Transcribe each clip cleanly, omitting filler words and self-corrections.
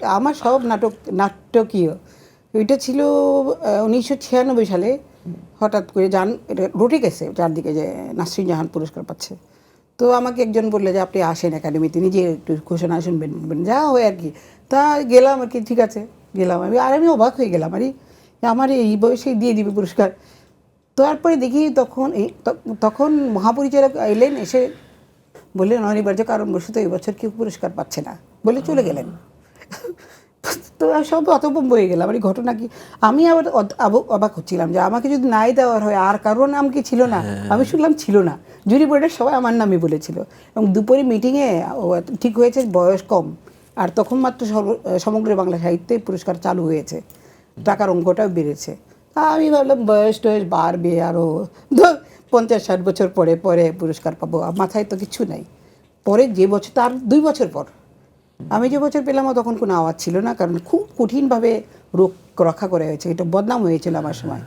আমার সব নাটকীয়। ওইটা ছিল 1996 সালে। হঠাৎ করে এটা রটে গেছে চারদিকে যে নাসরিন জাহান পুরস্কার পাচ্ছে। তো আমাকে একজন বললে যে আপনি আসেন একাডেমিতে, নিজে একটু ঘোষণা শুনবেন, যা হয় আর কি। তা গেলাম আর কি, ঠিক আছে গেলাম আমি। আর আমি অবাক হয়ে গেলাম, আমার এই বয়সে দিয়ে দিবে পুরস্কার। তারপরে দেখি তখন মহাপরিচালক এলেন, এসে বললেন অনিবার্য কারণবশত এই বছর কেউ পুরস্কার পাচ্ছে না বলে চলে গেলেন। তো সব হতভম্ব হয়ে গেলাম। এই ঘটনা কি, আমি আবার অবাক হচ্ছিলাম যে আমাকে যদি নাই দেওয়ার হয় আর কারোর নাম কি ছিল না। আমি শুনলাম ছিল না, জুরি বোর্ডের সবাই আমার নামই বলেছিল। এবং দুপুরে মিটিংয়ে ঠিক হয়েছে বয়স কম, আর তখন মাত্র সমগ্র বাংলা সাহিত্যে পুরস্কার চালু হয়েছে, টাকার অঙ্কটাও বেড়েছে। আমি ভাবলাম বয়স টয়স বাড়বে, আরও 50-60 বছর পরে পরে পুরস্কার পাবো, মাথায় তো কিছু নাই। পরে যে বছর, তার 2 বছর পর আমি যে বছর পেলাম, তখন কোনো আওয়াজ ছিল না, কারণ খুব কঠিনভাবে রক্ষা করা হয়েছে, এটা বদনাম হয়েছিল আমার সময়।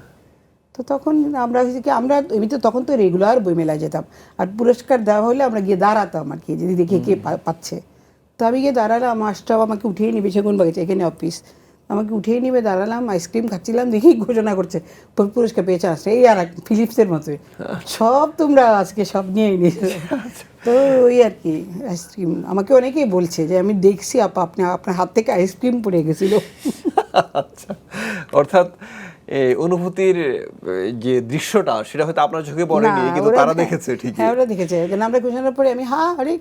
তো তখন আমরা হয়েছে কি, আমরা এমনিতে তখন তো রেগুলার বইমেলায় যেতাম, আর পুরস্কার দেওয়া হলে আমরা গিয়ে দাঁড়াতাম আর কি, যদি দেখি কে পাচ্ছে। তো আমি গিয়ে দাঁড়ালাম, মাস্টারও আমাকে উঠিয়ে নিবে, সেগুন বাগিচা এখানে অফিস, আমাকে উঠিয়ে নিবে, দাঁড়ালাম, আইসক্রিম খাচ্ছিলাম, দেখি ঘোষণা করছে পুরস্কার পেয়েছে আসছে, এই আর ফিলিপসের মতোই সব তোমরা আজকে সব নিয়েই নিয়েছো। তো ওই আর কি, আইসক্রিম আমাকে অনেকেই বলছে যে আমি দেখছি আপা আপনার হাত থেকে আইসক্রিম পড়ে গেছিল। আচ্ছা, অর্থাৎ অনুভূতির যে দৃশ্যটা সেটা হয়তো আপনার চোখে পড়েনি, কিন্তু তারা দেখেছে ঠিকই। হ্যাঁ, ওরা দেখেছে। আমরা ঘোষণার পরে আমি আরে